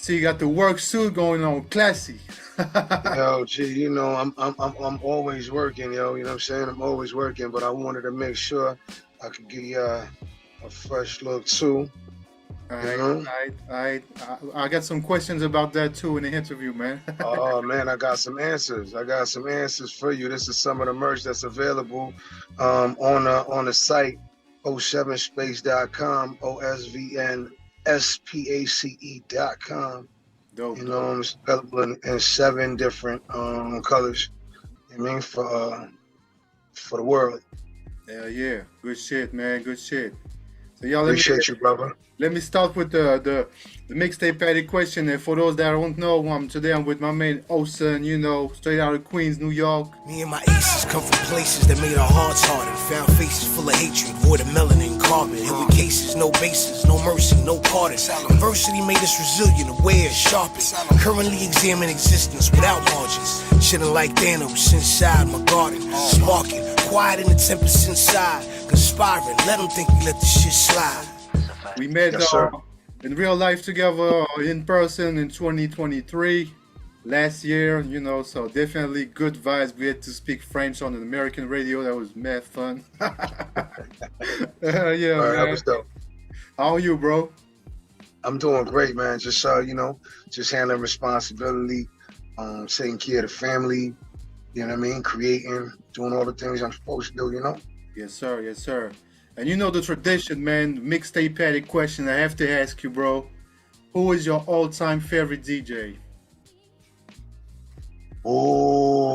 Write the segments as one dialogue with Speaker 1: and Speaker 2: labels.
Speaker 1: So you got the work suit going on, classy.
Speaker 2: Yo, gee, you know, I'm always working, yo. You know what I'm saying? I'm always working, but I wanted to make sure I could give you a fresh look too.
Speaker 1: All
Speaker 2: You
Speaker 1: right,
Speaker 2: know?
Speaker 1: all right. I got some questions about that too in the interview, man.
Speaker 2: Oh man, I got some answers. I got some answers for you. This is some of the merch that's available on the site o7space.com, OSVN SPACE.com.
Speaker 1: Dope,
Speaker 2: You know,
Speaker 1: dope.
Speaker 2: it's available in 7 different colors. I mean, for the world.
Speaker 1: Yeah. Good shit, man. Good shit. So y'all,
Speaker 2: Appreciate you, brother.
Speaker 1: let me start with the mixtape addict question. And for those that don't know, today I'm with my man Osen, you know, straight out of Queens, New York.
Speaker 3: Me and my aces come from places that made our hearts harden. Found faces full of hatred, void of melanin, carbon. Hit with cases, no bases, no mercy, no pardon. Adversity made us resilient, aware, sharpened. Currently examine existence without margins. Chilling like Thanos inside my garden. Sparking, quiet in the 10% side. Conspiring, let them think we let the shit slide.
Speaker 1: We met
Speaker 2: Yes, sir.
Speaker 1: in real life together in person in 2023 last year, you know, so definitely good vibes. We had to speak French on an American radio. That was mad fun. Yeah,
Speaker 2: All right, that
Speaker 1: man.
Speaker 2: was dope.
Speaker 1: How are you, bro?
Speaker 2: I'm doing great, man. Just you know, just handling responsibility, taking care of the family. You know what I mean? Creating, doing all the things I'm supposed to do. You know.
Speaker 1: Yes, sir. Yes, sir. And you know the tradition, man. Mixtape addict question. I have to ask you, bro. Who is your all-time favorite DJ?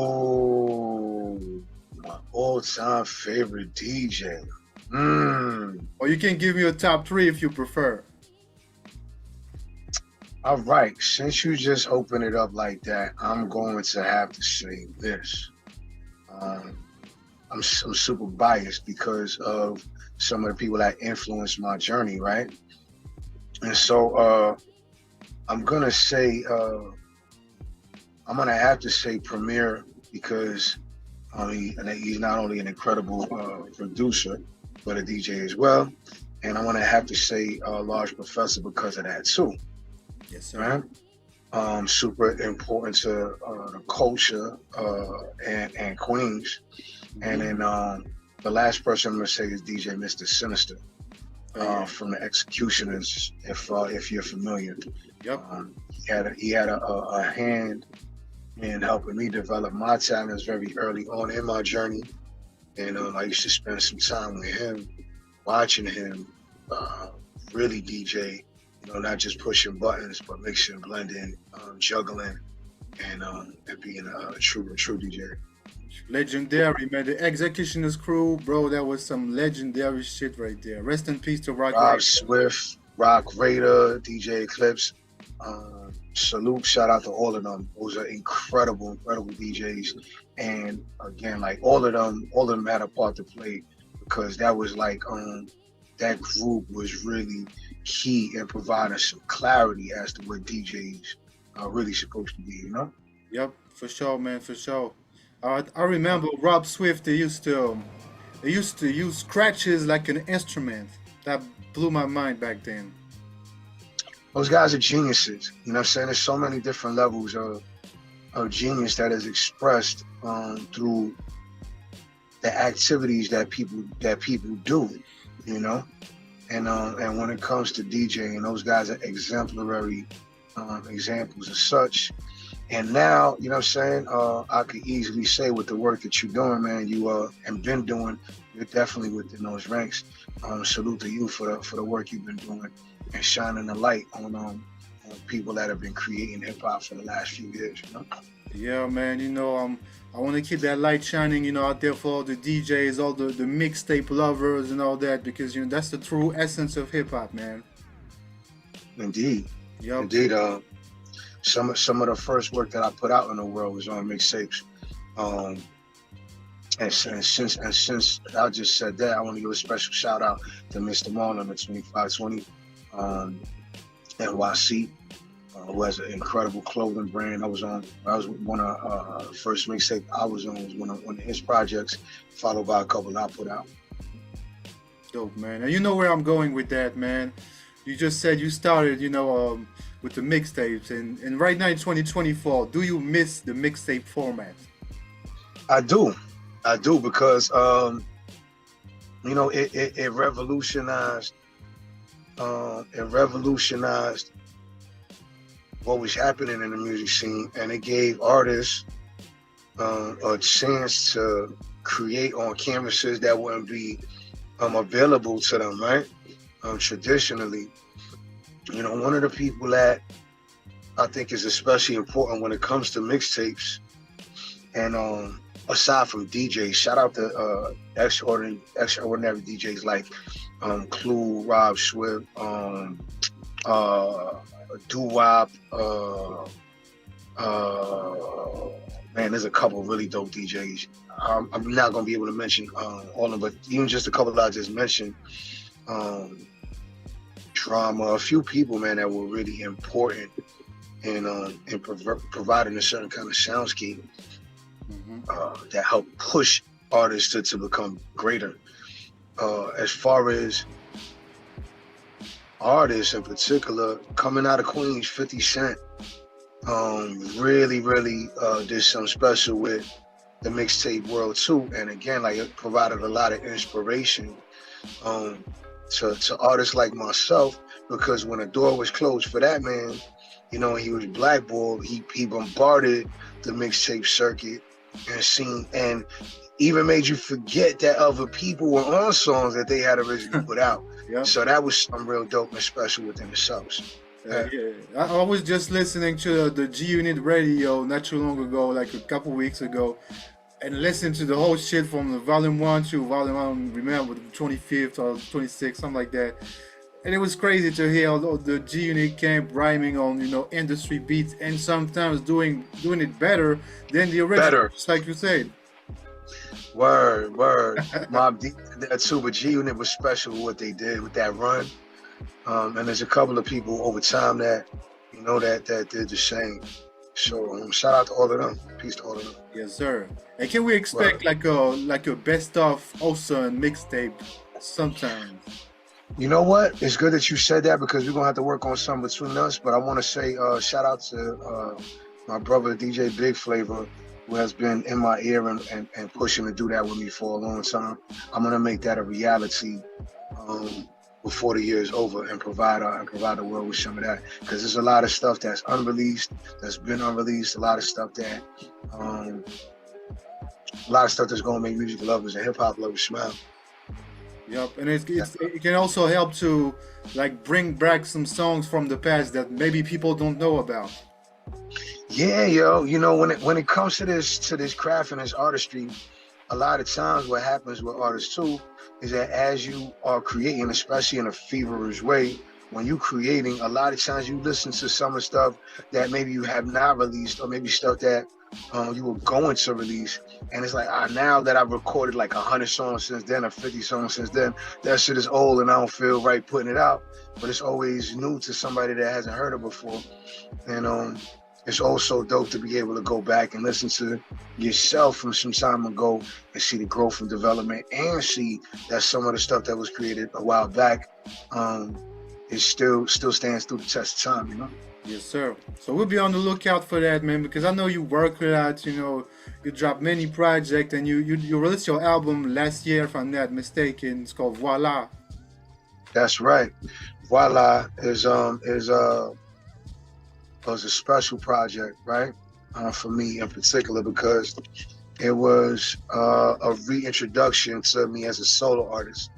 Speaker 2: Oh, my all-time favorite DJ.
Speaker 1: Or you can give me a top three if you prefer.
Speaker 2: All right. Since you just opened it up like that, I'm going to have to say this. I'm super biased because of some of the people that influenced my journey, right? And so I'm gonna say I'm gonna have to say Premier because he's not only an incredible producer but a DJ as well, and I'm gonna have to say Large Professor because of that too,
Speaker 1: Yes, sir.
Speaker 2: right? Super important to the culture and Queens. And then the last person I'm gonna say is DJ Mr. Sinister from the Executioners. If you're familiar,
Speaker 1: Yep.
Speaker 2: he had a hand in helping me develop my talents very early on in my journey. And I used to spend some time with him, watching him really DJ. You know, not just pushing buttons, but mixing, blending, juggling, and being a true DJ.
Speaker 1: Legendary, man. The Executioners crew, bro. That was some legendary shit right there. Rest in peace to Rock
Speaker 2: Rob
Speaker 1: Raider.
Speaker 2: Swift, Rock Raider, DJ Eclipse. Salute, shout out to all of them. Those are incredible DJs. And again, like all of them had a part to play because that was like that group was really key in providing some clarity as to what DJs are really supposed to be, you know?
Speaker 1: Yep, for sure, man, for sure. I remember Rob Swift. They used to use scratches like an instrument. That blew my mind back then.
Speaker 2: Those guys are geniuses. You know what I'm saying? There's so many different levels of genius that is expressed through the activities that people do, you know? And when it comes to DJing, those guys are exemplary examples of such. And now, you know what I'm saying, I could easily say with the work that you're doing, man, you and been doing, you're definitely within those ranks. Salute to you for the work you've been doing and shining the light on people that have been creating hip hop for the last few years, you know?
Speaker 1: Yeah, man. You know, I want to keep that light shining, you know, out there for all the DJs, all the mixtape lovers and all that, because, you know, that's the true essence of hip hop, man.
Speaker 2: Indeed.
Speaker 1: Yep.
Speaker 2: Indeed. Some of the first work that I put out in the world was on mixtapes. And since I just said that, I want to give a special shout out to Mr. Marlon at 2520 NYC, who has an incredible clothing brand. I was one of the first mixtape I was on was one of his projects, followed by a couple I put out.
Speaker 1: Dope, man. And you know where I'm going with that, man. You just said you started, you know, with the mixtapes, and right now in 2024, do you miss the mixtape format?
Speaker 2: I do, because you know, it revolutionized, what was happening in the music scene, and it gave artists a chance to create on canvases that wouldn't be available to them, right? Traditionally, you know, one of the people that I think is especially important when it comes to mixtapes, and aside from DJs, shout out to extraordinary DJs like Clue, Rob Swift, Doo-Wop, man, there's a couple of really dope DJs. I'm not gonna be able to mention all of them, but even just a couple that I just mentioned, Drama, a few people, man, that were really important in providing a certain kind of soundscape that helped push artists to become greater. As far as artists in particular, coming out of Queens, 50 Cent really did something special with the mixtape world too. And again, like, it provided a lot of inspiration to artists like myself, because when the door was closed for that man, you know, he was blackballed, he bombarded the mixtape circuit and even made you forget that other people were on songs that they had originally put out.
Speaker 1: Yep.
Speaker 2: So that was some real dope and special within themselves.
Speaker 1: Yeah. I was just listening to the G Unit radio not too long ago, like a couple weeks ago, and listened to the whole shit from the volume 1 to volume, I don't remember, the 25th or 26th, something like that. And it was crazy to hear all the G Unit camp rhyming on, you know, industry beats, and sometimes doing it better than the original, just like you said.
Speaker 2: Word. Mob Deep did that too, but G Unit was special with what they did with that run. And there's a couple of people over time that, you know, that did the same. So shout out to all of them. Peace to all of them.
Speaker 1: Yes, sir. And can we expect like a best of Osun mixtape sometime?
Speaker 2: You know what? It's good that you said that, because we're gonna have to work on something between us. But I want to say shout out to my brother DJ Big Flavor, who has been in my ear and pushing to do that with me for a long time. I'm gonna make that a reality before the year is over, and provide the world with some of that, because there's a lot of stuff that's unreleased, that's been unreleased, a lot of stuff that's gonna make music lovers and hip hop lovers smile.
Speaker 1: Yep, and it can also help to like bring back some songs from the past that maybe people don't know about.
Speaker 2: Yeah, yo, you know, when it comes to this craft and this artistry, a lot of times what happens with artists too is that as you are creating, especially in a feverish way, when you're creating, a lot of times you listen to some of the stuff that maybe you have not released, or maybe stuff that you were going to release, and it's like, now that I've recorded like 100 songs since then, or 50 songs since then, that shit is old and I don't feel right putting it out. But it's always new to somebody that hasn't heard it before. And it's also dope to be able to go back and listen to yourself from some time ago and see the growth and development, and see that some of the stuff that was created a while back it still stands through the test of time, you know?
Speaker 1: Yes, sir. So we'll be on the lookout for that, man, because I know you work a lot, you know, you dropped many projects, and you released your album last year, if I'm not mistaken. It's called Voila.
Speaker 2: That's right. Voila was a special project, right? For me in particular, because it was a reintroduction to me as a solo artist.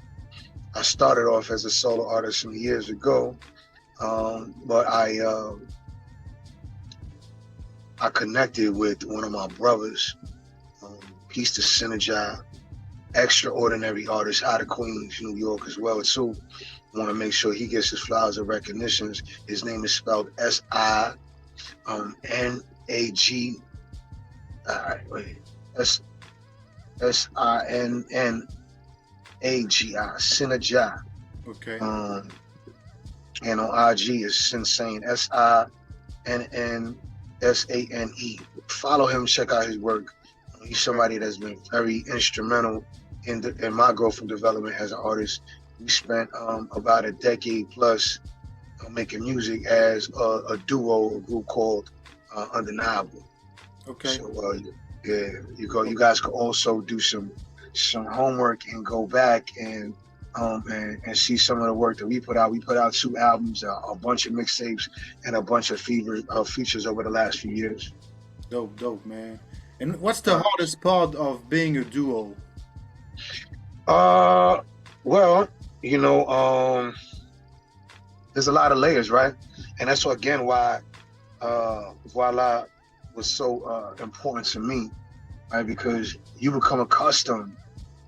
Speaker 2: I started off as a solo artist some years ago, but I connected with one of my brothers, peace to Synergy, extraordinary artist out of Queens, New York as well too. I want to make sure he gets his flowers and recognitions. His name is spelled S-I-N-A-G. S-I-N-N-A-G-I, Synergy.
Speaker 1: Okay.
Speaker 2: And on IG is Sinsane, S-I-N-N-S-A-N-E. Follow him, check out his work. He's somebody that's been very instrumental in my growth and development as an artist. We spent about a decade plus making music as a duo, a group called Undeniable.
Speaker 1: Okay.
Speaker 2: So yeah, you guys could also do some homework and go back and see some of the work that we put out. We put out 2 albums, a bunch of mixtapes, and a bunch of features over the last few years.
Speaker 1: Dope, man. And what's the hardest part of being a duo?
Speaker 2: Well, there's a lot of layers, right? And that's again why Voila was so important to me, right? Because you become accustomed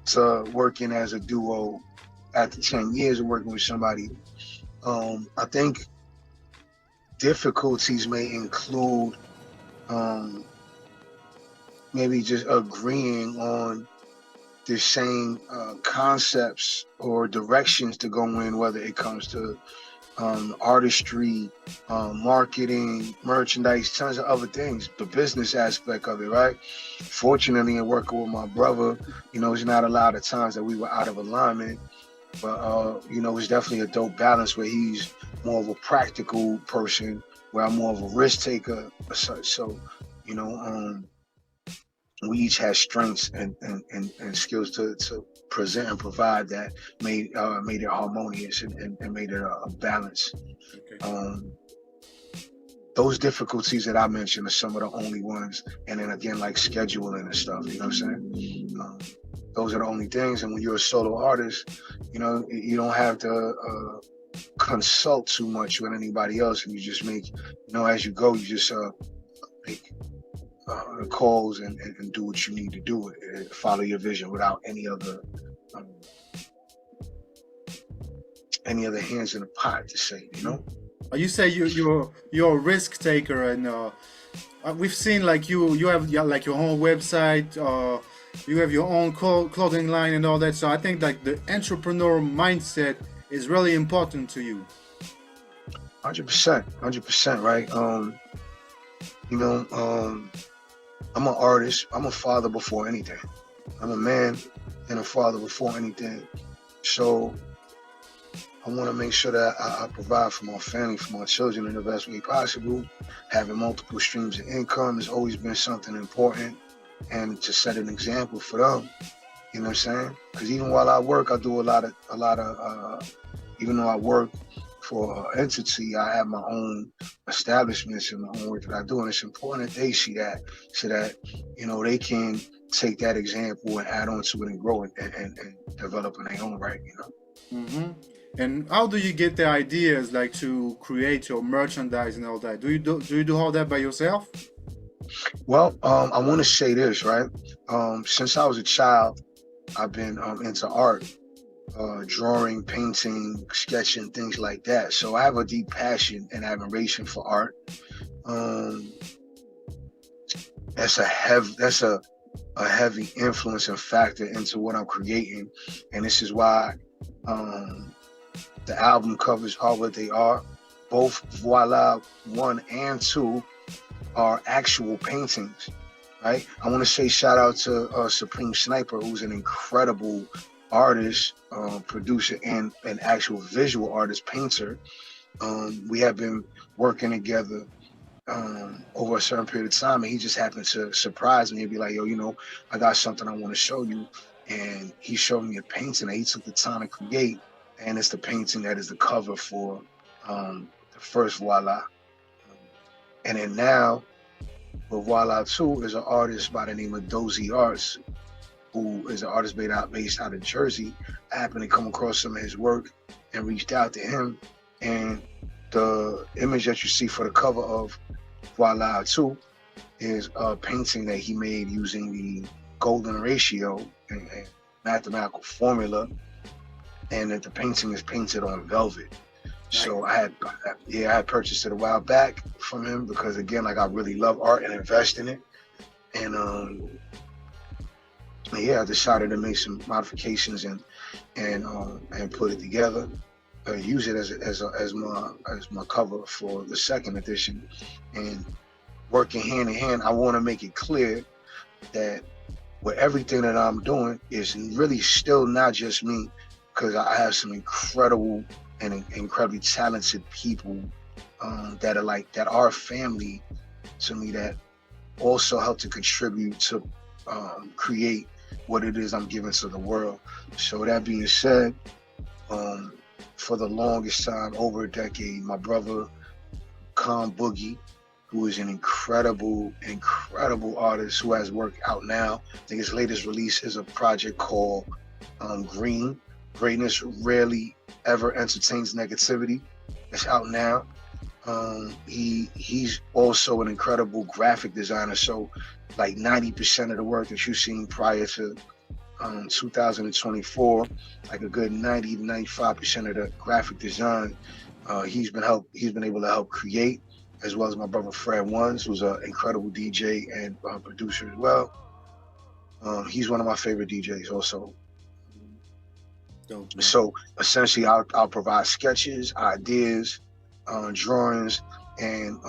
Speaker 2: to working as a duo after 10 years of working with somebody. I think difficulties may include maybe just agreeing on the same concepts or directions to go in, whether it comes to artistry, marketing, merchandise, tons of other things, the business aspect of it, right? Fortunately, in working with my brother, it's not a lot of times that we were out of alignment, but it's definitely a dope balance where he's more of a practical person, where I'm more of a risk taker or such. So, we each had strengths and skills to present and provide that made it harmonious and made it a balance.
Speaker 1: Okay.
Speaker 2: Those difficulties that I mentioned are some of the only ones. And then again, like scheduling and stuff, you know what I'm saying? Those are the only things. And when you're a solo artist, you don't have to consult too much with anybody else, and you just make, as you go, you just make calls and do what you need to do, and follow your vision without any other hands in the pot to say,
Speaker 1: You say you're a risk taker, and we've seen like you have like your own website, you have your own clothing line and all that. So I think like the entrepreneur mindset is really important to you.
Speaker 2: 100%, right? I'm an artist. I'm a father before anything. I'm a man and a father before anything. So I want to make sure that I provide for my family, for my children in the best way possible. Having multiple streams of income has always been something important, and to set an example for them. You know what I'm saying? Because even while I work, I do a lot of even though I work for an entity, I have my own establishments and my own work that I do, and it's important that they see that, so that they can take that example and add on to it and grow it and develop in their own right.
Speaker 1: Mm-hmm. And how do you get the ideas like to create your merchandise and all that? Do you do all that by yourself?
Speaker 2: Well, I want to say this, right? Since I was a child, I've been into art. Drawing, painting, sketching, things like that. So I have a deep passion and admiration for art. That's a heavy influence and factor into what I'm creating, and this is why the album covers are what they are. Both Voila 1 and 2 are actual paintings, right? I want to say shout out to Supreme Sniper, who's an incredible artist, producer, and an actual visual artist, painter. We have been working together over a certain period of time, and he just happened to surprise me and be like, yo, I got something I want to show you. And he showed me a painting that he took the time to create, and it's the painting that is the cover for the first Voila. And then now, with Voila 2 is an artist by the name of Dozy Arts, who is an artist based out of Jersey. I happened to come across some of his work and reached out to him. And the image that you see for the cover of Voila 2 is a painting that he made using the golden ratio and mathematical formula, and that the painting is painted on velvet. So I had purchased it a while back from him because, again, like, I really love art and invest in it. And I decided to make some modifications and put it together, use it as my cover for the second edition. And working hand in hand, I want to make it clear that with everything that I'm doing is really still not just me, because I have some incredible and incredibly talented people that are family to me, that also help to contribute to create what it is I'm giving to the world. So that being said, for the longest time, over a decade, my brother Khan Boogie, who is an incredible artist who has work out now. I think his latest release is a project called Green. Greatness rarely ever entertains negativity. It's out now. He's also an incredible graphic designer. So like 90% of the work that you've seen prior to 2024, like a good 90 to 95% of the graphic design, he's been able to help create, as well as my brother Fred Ones, who's an incredible DJ and producer as well. He's one of my favorite DJs also.
Speaker 1: Dope,
Speaker 2: So essentially, I'll provide sketches, ideas, drawings, and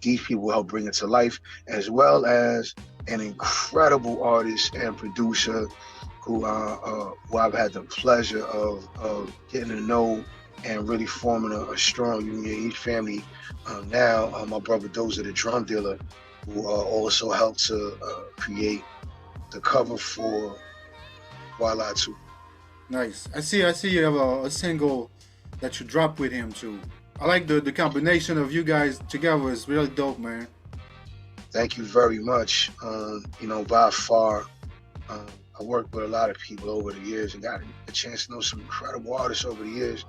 Speaker 2: these people will help bring it to life, as well as an incredible artist and producer who I've had the pleasure of getting to know and really forming a strong union family. Now, my brother Dozer, the drum dealer, who also helped to create the cover for Voila 2.
Speaker 1: nice. I see you have a single that you dropped with him too. I like the combination of you guys together is really dope, man.
Speaker 2: Thank you very much. By far, I worked with a lot of people over the years and got a chance to know some incredible artists over the years.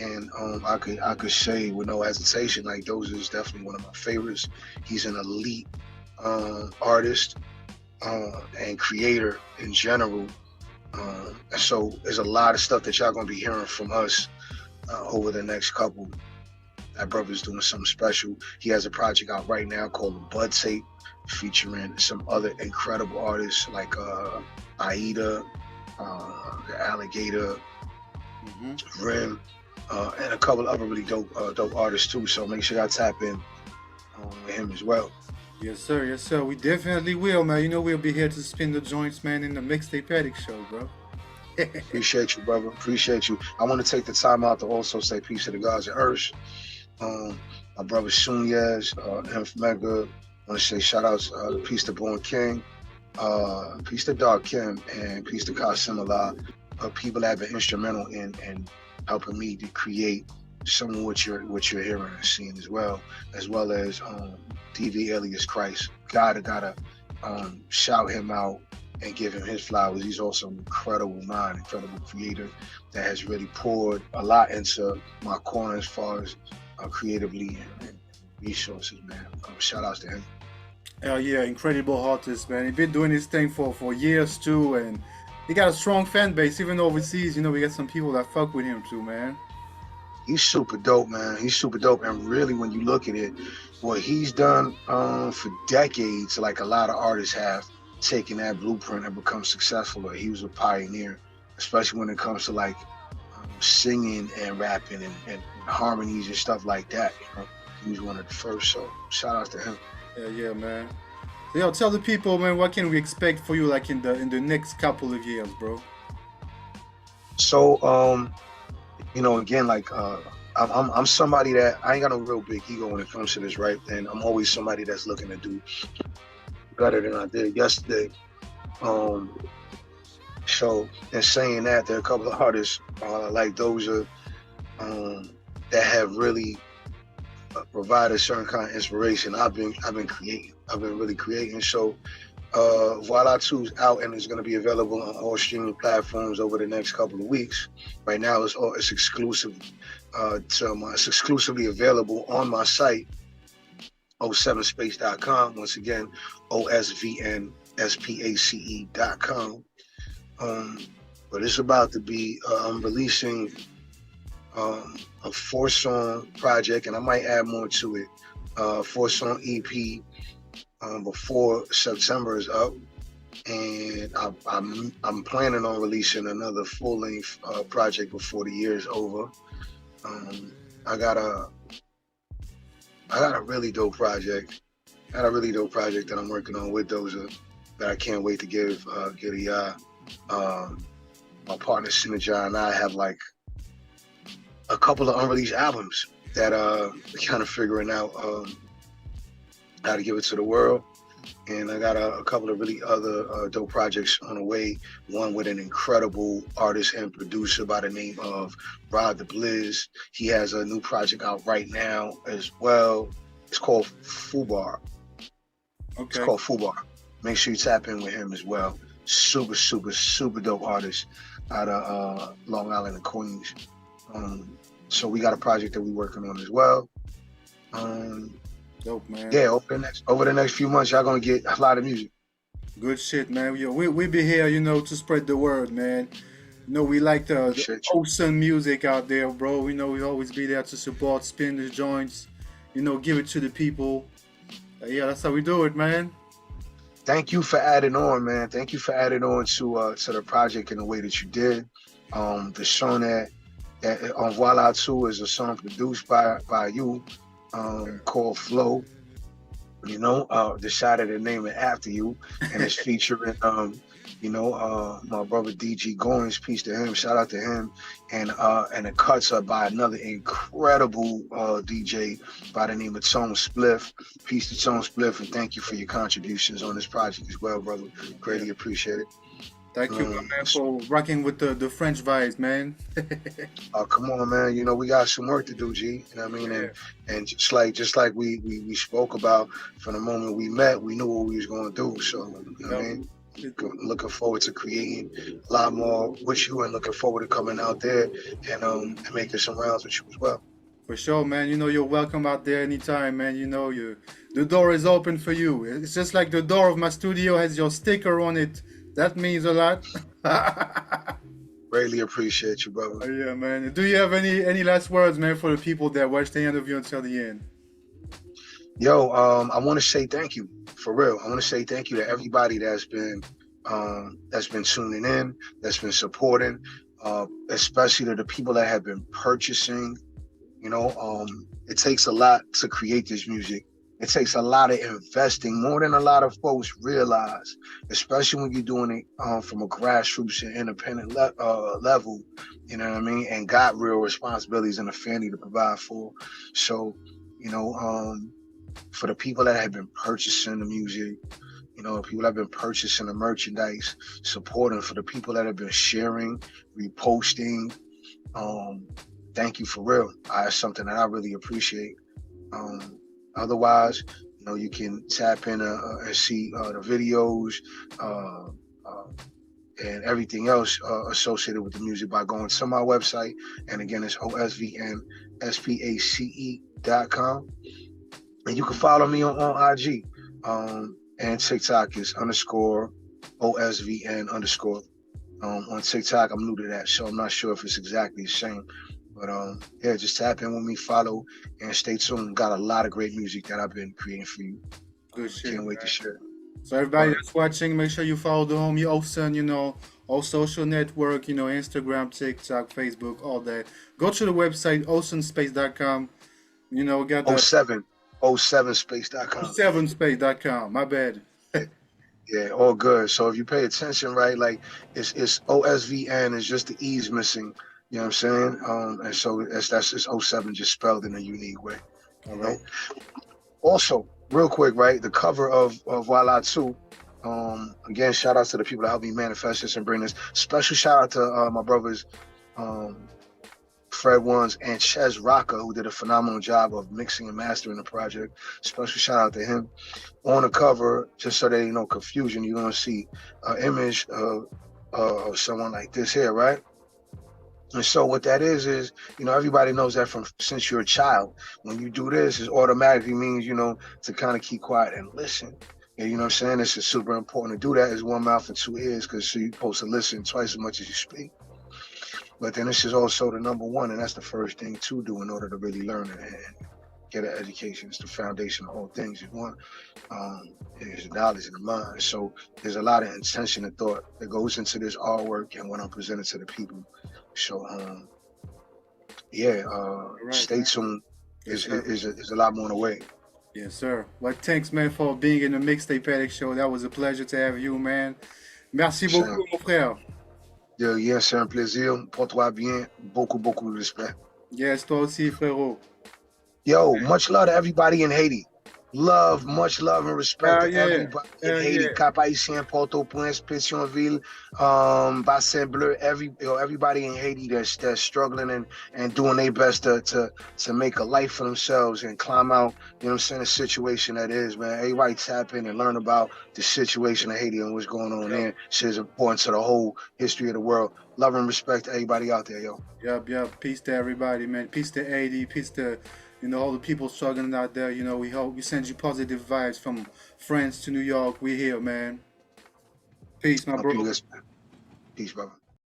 Speaker 2: And I could say with no hesitation, like Dozer is definitely one of my favorites. He's an elite artist and creator in general. So there's a lot of stuff that y'all gonna be hearing from us over the next couple. That brother's doing something special. He has a project out right now called the Bud Tape, featuring some other incredible artists like Aida, the Alligator, Rim, and a couple other really dope artists too. So make sure y'all tap in with him as well.
Speaker 1: Yes, sir. Yes, sir. We definitely will, man. You know we'll be here to spin the joints, man, in the Mixtape Addict show, bro.
Speaker 2: Appreciate you, brother. Appreciate you. I want to take the time out to also say peace to the gods of Earth. My brother Sunyez, Inf Mega. I want to say shout outs to Peace to Born King, peace to Dark Kim, and peace to Kasimala. People that have been instrumental in helping me to create some of what you're hearing and seeing as well as DV alias Christ. Gotta shout him out and give him his flowers. He's also an incredible mind, incredible creator that has really poured a lot into my corner as far as creatively and resources, man. Shout outs to him.
Speaker 1: Hell yeah, incredible artist, man. He's been doing his thing for years too, and he got a strong fan base even overseas. You know, we got some people that fuck with him too, man.
Speaker 2: He's super dope, man. He's super dope, and really, when you look at it, what he's done for decades, like a lot of artists have, taken that blueprint and become successful. He was a pioneer, especially when it comes to like singing and rapping and harmonies and stuff like that. You know, he was one of the first. So shout out to him.
Speaker 1: Yeah, man. So yo, tell the people, man, what can we expect for you like in the next couple of years, bro?
Speaker 2: So again, like I'm somebody that I ain't got no real big ego when it comes to this, right? And I'm always somebody that's looking to do better than I did yesterday. So in saying that, there are a couple of artists like Dozer that have really provided a certain kind of inspiration. I've been really creating. So Voila 2 is out and it's going to be available on all streaming platforms over the next couple of weeks. Right now, it's exclusive it's exclusively available on my site, OSVN.com. Once again, OSVNSPACE.com. But it's about to be I'm releasing a 4-song project, and I might add more to it. 4-song EP before September is up, and I'm planning on releasing another full-length project before the year is over. I got a really dope project. That I'm working on with Dozer that I can't wait to get a y'all. My partner Sinajah and I have like a couple of unreleased albums that kind of figuring out how to give it to the world. And I got a couple of really other dope projects on the way. One with an incredible artist and producer by the name of Rod the Blizz. He has a new project out right now as well. It's called Fubar.
Speaker 1: Okay.
Speaker 2: It's called Fubar. Make sure you tap in with him as well. Super, super, super dope artist out of Long Island and Queens. So we got a project that we're working on as well.
Speaker 1: Dope, man.
Speaker 2: Yeah, over the next few months, y'all gonna get a lot of music.
Speaker 1: Good shit, man. We be here, to spread the word, man. We like the awesome music out there, bro. We always be there to support, spin the joints, give it to the people. Yeah, that's how we do it, man.
Speaker 2: Thank you for adding on, man. Thank you for adding on to the project in the way that you did. The song that on Voila 2 is a song produced by you, called Flow. Decided to name it after you, and it's featuring my brother DG Goins. Peace to him, shout out to him. And the cuts are by another incredible DJ by the name of Tone Spliff. Peace to Tone Spliff, and thank you for your contributions on this project as well, brother. Greatly appreciate it.
Speaker 1: Thank you, man, for rocking with the French vibes, man.
Speaker 2: Come on, man. We got some work to do, G. You know what I mean?
Speaker 1: Yeah.
Speaker 2: And just like we spoke about from the moment we met, we knew what we was going to do. So, you know what I mean? Looking forward to creating a lot more with you, and looking forward to coming out there and making some rounds with you as well.
Speaker 1: For sure, man. You're welcome out there anytime, man. The door is open for you. It's just like the door of my studio has your sticker on it. That means a lot.
Speaker 2: Greatly appreciate you, brother.
Speaker 1: Yeah, man. Do you have any last words, man, for the people that watch the interview until the end?
Speaker 2: Yo, I want to say thank you, for real. I want to say thank you to everybody that's been tuning in, that's been supporting, especially to the people that have been purchasing. It takes a lot to create this music. It takes a lot of investing, more than a lot of folks realize, especially when you're doing it from a grassroots and independent level, you know what I mean? And got real responsibilities and a family to provide for. So, for the people that have been purchasing the music, people that have been purchasing the merchandise, supporting, for the people that have been sharing, reposting, thank you for real. It's something that I really appreciate. Otherwise, you can tap in and see the videos and everything else associated with the music by going to my website. And again, it's OSVN SPACE.com. And you can follow me on IG. And TikTok is _OSVN_. On TikTok, I'm new to that, so I'm not sure if it's exactly the same. But yeah, just tap in with me, follow, and stay tuned. Got a lot of great music that I've been creating for you.
Speaker 1: Good shit.
Speaker 2: Can't wait to share.
Speaker 1: So everybody that's watching, make sure you follow the homie Osen, all social network, Instagram, TikTok, Facebook, all that. Go to the website, osenspace.com. Got that
Speaker 2: 07space.com.
Speaker 1: 7space.com. My bad.
Speaker 2: Yeah, all good. So if you pay attention, right, like it's OSVN is just the E's missing. You know what I'm saying? And so that's just 07 just spelled in a unique way.
Speaker 1: All right.
Speaker 2: Also, real quick, right? The cover of Voila 2. Again, shout out to the people that helped me manifest this and bring this. Special shout out to my brothers Fred Ones and Ches Rocca, who did a phenomenal job of mixing and mastering the project. Special shout out to him. On the cover, just so there ain't no confusion, you're gonna see an image of someone like this here, right? And so what that is, everybody knows that since you're a child, when you do this, it automatically means, to kind of keep quiet and listen. And you know what I'm saying? It's super important to do that. It's one mouth and two ears, because you're supposed to listen twice as much as you speak. But then this is also the number one, and that's the first thing to do in order to really learn and get an education. It's the foundation of all things. Is one, is the knowledge and the mind. So there's a lot of intention and thought that goes into this artwork and when I'm presenting to the people. So stay tuned. There's a lot more on the way.
Speaker 1: Yes, sir. Well, thanks, man, for being in the Mixtape Addict show. That was a pleasure to have you, man. Merci beaucoup, mon frère.
Speaker 2: Yeah, c'est un plaisir. Porte-toi bien. Beaucoup de respect.
Speaker 1: Yes, toi aussi, frérot.
Speaker 2: Yo, much love to everybody in Haiti. Much love and respect
Speaker 1: Hell
Speaker 2: to
Speaker 1: yeah.
Speaker 2: everybody in
Speaker 1: Hell
Speaker 2: Haiti.
Speaker 1: yeah.
Speaker 2: Cap Haïtien, Port-au-Prince, Pétionville, Bassin Bleu, everybody in Haiti that's struggling and doing their best to make a life for themselves and climb out, you know what I'm saying, the situation that is, man. Everybody tap in and learn about the situation of Haiti and what's going on
Speaker 1: Yep.
Speaker 2: there. Shit is important to the whole history of the world. Love and respect to everybody out there, yo.
Speaker 1: Yep. Peace to everybody, man. Peace to 80. Peace to, all the people struggling out there. We hope we send you positive vibes from France to New York. We're here, man. Peace, my
Speaker 2: Hope you
Speaker 1: bro.
Speaker 2: listen. Peace, brother.